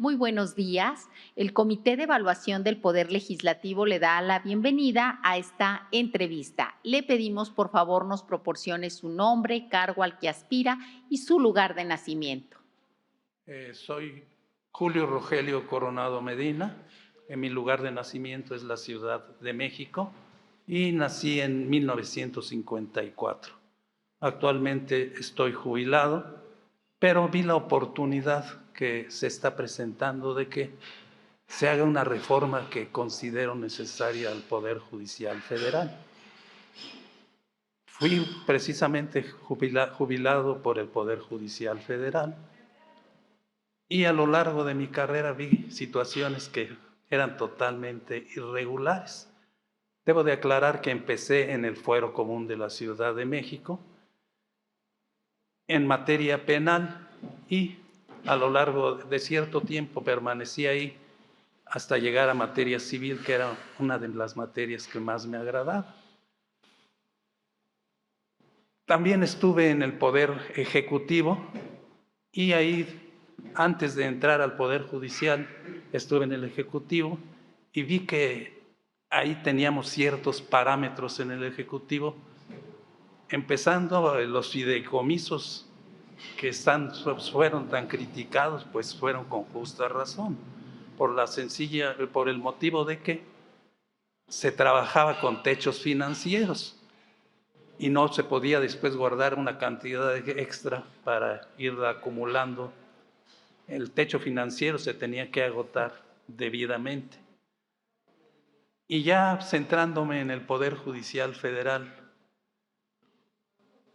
Muy buenos días. El Comité de Evaluación del Poder Legislativo le da la bienvenida a esta entrevista. Le pedimos, por favor, nos proporcione su nombre, cargo al que aspira y su lugar de nacimiento. Soy Julio Rogelio Coronado Medina. Mi lugar de nacimiento es la Ciudad de México y nací en 1954. Actualmente estoy jubilado, pero vi la oportunidad que se está presentando de que se haga una reforma que considero necesaria al Poder Judicial Federal. Fui precisamente jubilado por el Poder Judicial Federal y a lo largo de mi carrera vi situaciones que eran totalmente irregulares. Debo de aclarar que empecé en el Fuero Común de la Ciudad de México en materia penal y a lo largo de cierto tiempo permanecí ahí hasta llegar a materia civil, que era una de las materias que más me agradaba. También estuve en el Poder Ejecutivo y ahí, antes de entrar al Poder Judicial, estuve en el Ejecutivo y vi que ahí teníamos ciertos parámetros en el Ejecutivo, empezando los fideicomisos que fueron tan criticados, pues fueron con justa razón, por el motivo de que se trabajaba con techos financieros y no se podía después guardar una cantidad extra para ir acumulando. El techo financiero se tenía que agotar debidamente. Y ya centrándome en el Poder Judicial Federal,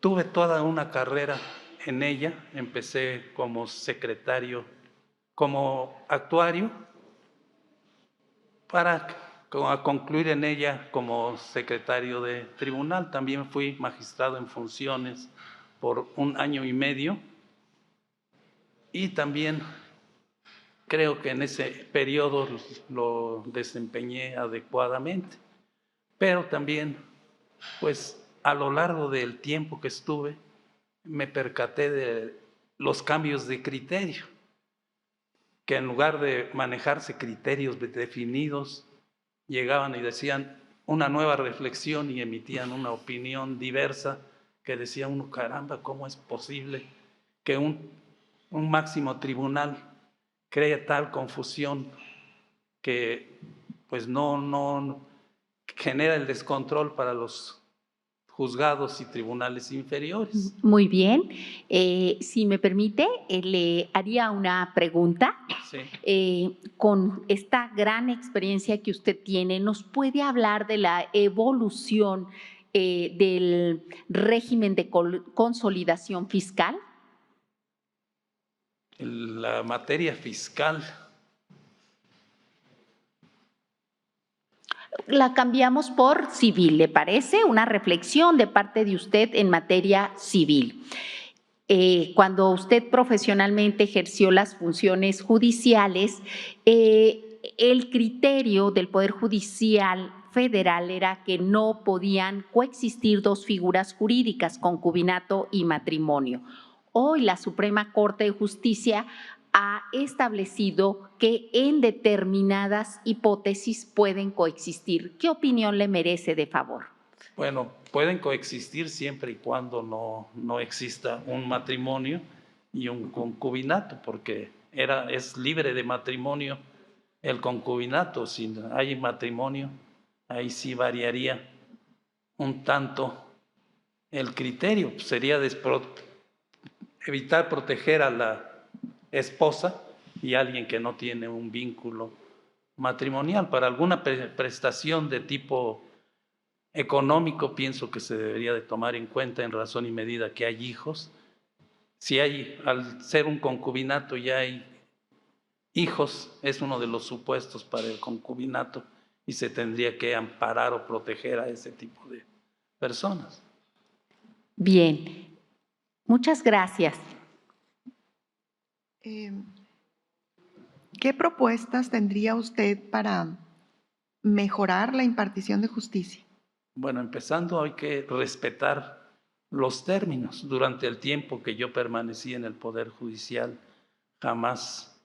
tuve toda una carrera en ella. Empecé como secretario, como actuario, para concluir en ella como secretario de tribunal. También fui magistrado en funciones por 1 año y medio y también creo que en ese periodo lo desempeñé adecuadamente. Pero también, pues a lo largo del tiempo que estuve, me percaté de los cambios de criterio, que en lugar de manejarse criterios definidos, llegaban y decían una nueva reflexión y emitían una opinión diversa que decía uno, caramba, ¿cómo es posible que un máximo tribunal cree tal confusión que pues no genera el descontrol para los juzgados y tribunales inferiores? Muy bien. Si me permite, le haría una pregunta. Sí. Con esta gran experiencia que usted tiene, ¿nos puede hablar de la evolución del régimen de consolidación fiscal? La materia fiscal. La cambiamos por civil, ¿le parece? Una reflexión de parte de usted en materia civil. Cuando usted profesionalmente ejerció las funciones judiciales, el criterio del Poder Judicial Federal era que no podían coexistir dos figuras jurídicas, concubinato y matrimonio. Hoy la Suprema Corte de Justicia ha establecido que en determinadas hipótesis pueden coexistir. ¿Qué opinión le merece de favor? Bueno, pueden coexistir siempre y cuando no exista un matrimonio y un concubinato, porque es libre de matrimonio el concubinato. Si hay matrimonio, ahí sí variaría un tanto el criterio. Sería evitar proteger a la esposa y alguien que no tiene un vínculo matrimonial. Para alguna prestación de tipo económico, pienso que se debería de tomar en cuenta en razón y medida que hay hijos. Si al ser un concubinato ya hay hijos, es uno de los supuestos para el concubinato y se tendría que amparar o proteger a ese tipo de personas. Bien, muchas gracias. ¿Qué propuestas tendría usted para mejorar la impartición de justicia? Bueno, empezando hay que respetar los términos. Durante el tiempo que yo permanecí en el Poder Judicial, jamás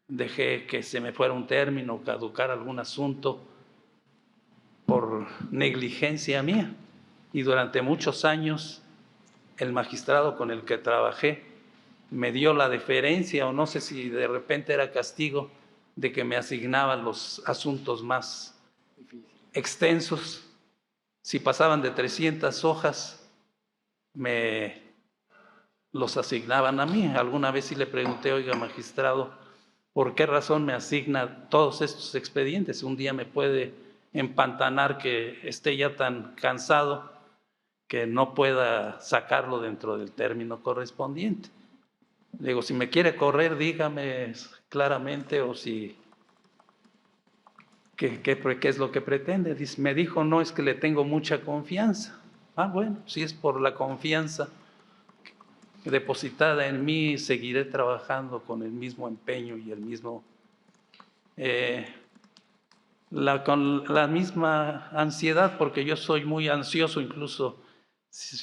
dejé que se me fuera un término, caducar algún asunto por negligencia mía. Y durante muchos años el magistrado con el que trabajé me dio la deferencia, o no sé si de repente era castigo, de que me asignaba los asuntos más extensos. Si pasaban de 300 hojas, me los asignaban a mí. Alguna vez sí le pregunté, oiga, magistrado, ¿por qué razón me asigna todos estos expedientes? Un día me puede empantanar que esté ya tan cansado que no pueda sacarlo dentro del término correspondiente. Digo, si me quiere correr, dígame claramente, o si ¿qué es lo que pretende? Me dijo, no, es que le tengo mucha confianza. Ah, bueno, si es por la confianza depositada en mí, seguiré trabajando con el mismo empeño y el mismo, con la misma ansiedad, porque yo soy muy ansioso. Incluso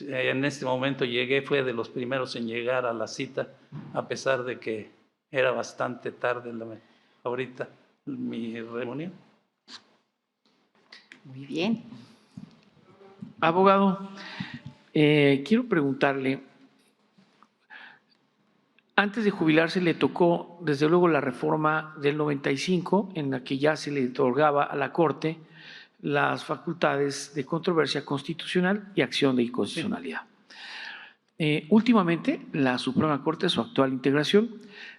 en este momento fue de los primeros en llegar a la cita, a pesar de que era bastante tarde ahorita mi reunión. Muy bien. Abogado, quiero preguntarle, antes de jubilarse le tocó desde luego la reforma del 95, en la que ya se le otorgaba a la Corte las facultades de controversia constitucional y acción de inconstitucionalidad. Últimamente, la Suprema Corte, su actual integración,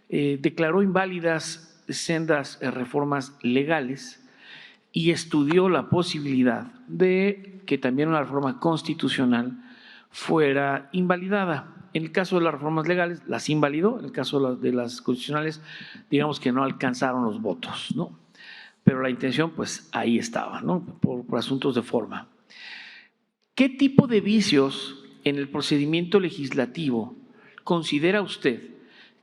declaró inválidas sendas reformas legales y estudió la posibilidad de que también una reforma constitucional fuera invalidada. En el caso de las reformas legales, las invalidó. En el caso de las constitucionales, digamos que no alcanzaron los votos, ¿no? Pero la intención, pues, ahí estaba, ¿no? Por asuntos de forma. ¿Qué tipo de vicios en el procedimiento legislativo considera usted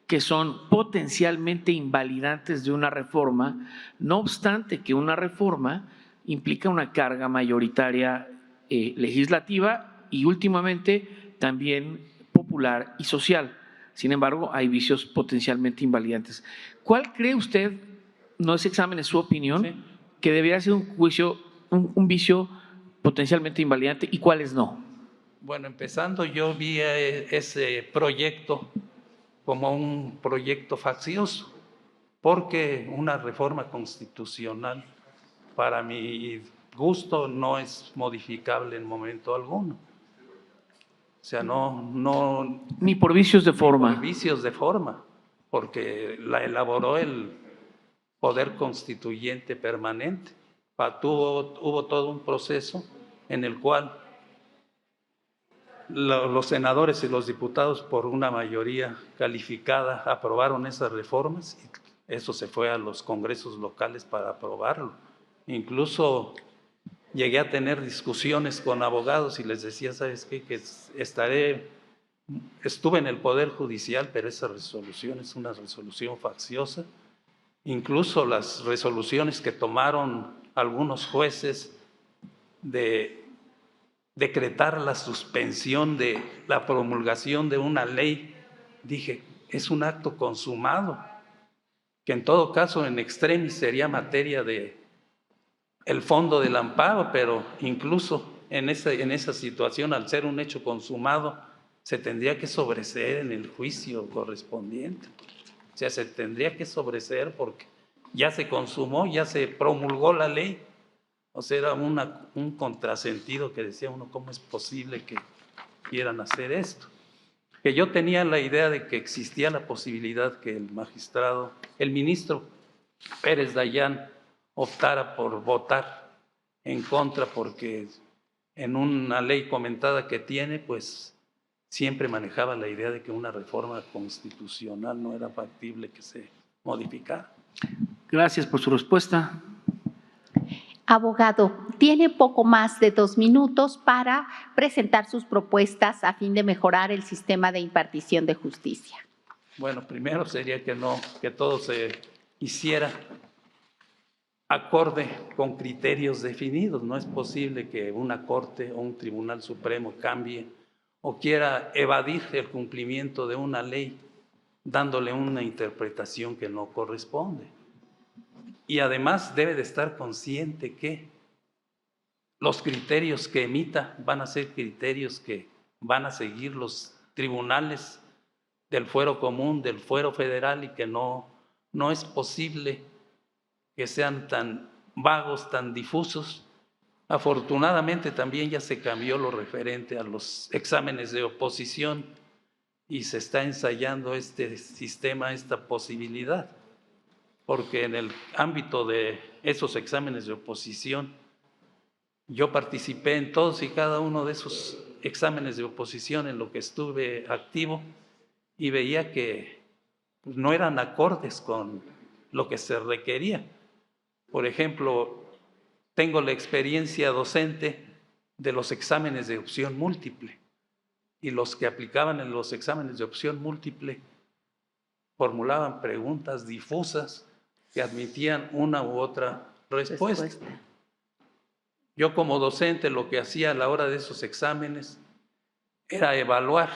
que son potencialmente invalidantes de una reforma, no obstante que una reforma implica una carga mayoritaria legislativa y últimamente también popular y social? Sin embargo, hay vicios potencialmente invalidantes. ¿Cuál cree usted, no es examen, es su opinión, Sí, que debería ser un vicio potencialmente invalidante y cuáles no? bueno, empezando, yo vi ese proyecto como un proyecto faccioso, porque una reforma constitucional, para mi gusto, no es modificable en momento alguno. O sea, no Ni por vicios de forma. por vicios de forma, porque la elaboró el Poder Constituyente Permanente. Hubo todo un proceso en el cual los senadores y los diputados, por una mayoría calificada, aprobaron esas reformas, y eso se fue a los congresos locales para aprobarlo. Incluso llegué a tener discusiones con abogados y les decía, ¿sabes qué? Que estuve en el Poder Judicial, pero esa resolución es una resolución facciosa. Incluso las resoluciones que tomaron algunos jueces de decretar la suspensión de la promulgación de una ley, dije, es un acto consumado, que en todo caso en extremis sería materia de el fondo del amparo, pero incluso en esa situación, al ser un hecho consumado, se tendría que sobreseer en el juicio correspondiente. O sea, se tendría que sobreseer porque ya se consumó, ya se promulgó la ley. O sea, era un contrasentido que decía uno, ¿cómo es posible que quieran hacer esto? Que yo tenía la idea de que existía la posibilidad que el ministro Pérez Dayán optara por votar en contra, porque en una ley comentada que tiene, pues siempre manejaba la idea de que una reforma constitucional no era factible que se modificara. Gracias por su respuesta. Abogado, tiene poco más de 2 minutos para presentar sus propuestas a fin de mejorar el sistema de impartición de justicia. Bueno, primero sería que todo se hiciera acorde con criterios definidos. No es posible que una Corte o un Tribunal Supremo cambie o quiera evadir el cumplimiento de una ley dándole una interpretación que no corresponde. Y además debe de estar consciente que los criterios que emita van a ser criterios que van a seguir los tribunales del fuero común, del fuero federal, y que no es posible que sean tan vagos, tan difusos. Afortunadamente también ya se cambió lo referente a los exámenes de oposición y se está ensayando este sistema, esta posibilidad, porque en el ámbito de esos exámenes de oposición, yo participé en todos y cada uno de esos exámenes de oposición en lo que estuve activo y veía que no eran acordes con lo que se requería. Por ejemplo, tengo la experiencia docente de los exámenes de opción múltiple, y los que aplicaban en los exámenes de opción múltiple formulaban preguntas difusas que admitían una u otra respuesta. Yo como docente lo que hacía a la hora de esos exámenes era evaluar.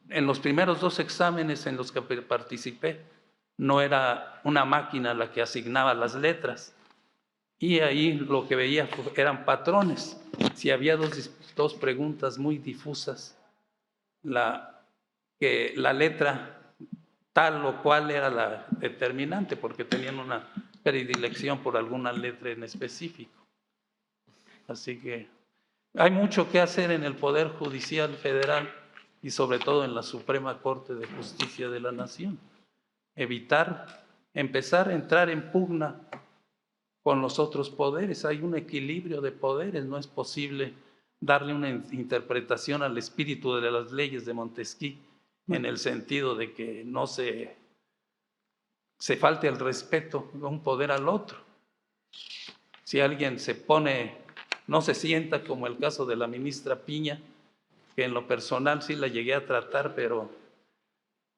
En los primeros 2 exámenes en los que participé, no era una máquina la que asignaba las letras, y ahí lo que veía eran patrones. Si había dos preguntas muy difusas, que la letra tal o cual era la determinante, porque tenían una predilección por alguna letra en específico. Así que hay mucho que hacer en el Poder Judicial Federal y sobre todo en la Suprema Corte de Justicia de la Nación. Empezar a entrar en pugna con los otros poderes. Hay un equilibrio de poderes, no es posible darle una interpretación al espíritu de las leyes de Montesquieu en el sentido de que no se falte el respeto de un poder al otro. Si alguien no se sienta, como el caso de la ministra Piña, que en lo personal sí la llegué a tratar, pero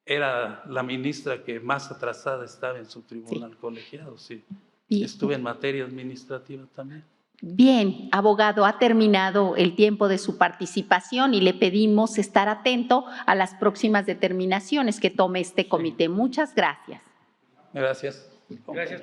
era la ministra que más atrasada estaba en su tribunal colegiado, sí. Estuve en materia administrativa también. Bien, abogado, ha terminado el tiempo de su participación y le pedimos estar atento a las próximas determinaciones que tome este comité. Muchas gracias. Gracias. Gracias.